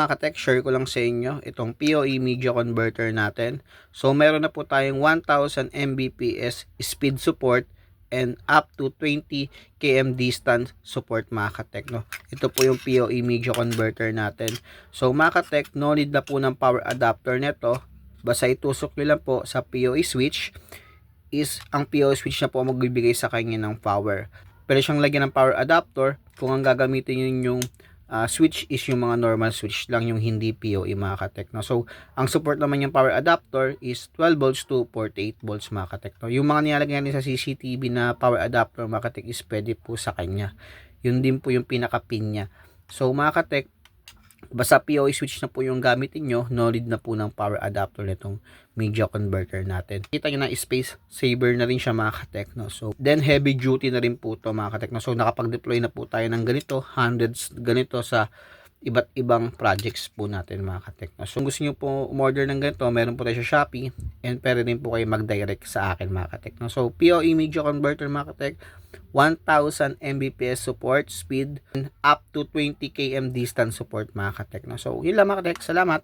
Mga ka-tech, share ko lang sa inyo itong PoE media converter natin. So meron na po tayong 1000 Mbps speed support and up to 20 km distance support mga ka-tech, no? Ito po yung PoE media converter natin. So mga ka-tech, no need na po ng power adapter nito. Basta itusok nyo lang po sa PoE switch. Ang PoE switch na po magbibigay sa kanya ng power. Pwede siyang lagyan ng power adapter kung ang gagamitin nyo yung switch is yung mga normal switch lang, yung hindi PoE mga ka-tech, no? So ang support naman yung power adapter is 12 volts to 48 volts mga ka-tech, no? Yung mga nilalagay natin sa CCTV na power adapter mga ka-tech is pwede po sa kanya. Yun din po yung pinaka pin niya. So mga ka-tech, basta PoE switch na po yung gamitin nyo, no need na po ng power adapter nitong media converter natin. Kita nyo na space saver na rin siya mga ka-tech, no? So then heavy duty na rin po to mga ka-tech, no? So nakapag-deploy na po tayo ng ganito, hundreds ganito sa iba't ibang projects po natin mga ka-tech, no? So kung gusto nyo po umorder ng ganito, meron po tayo sa Shopee, and pwede rin po kayo mag-direct sa akin mga ka-tech, no? So PoE media converter mga ka-tech, 1000 Mbps support speed and up to 20 km distance support mga ka-tech, no? So yun lang mga ka-tech, salamat.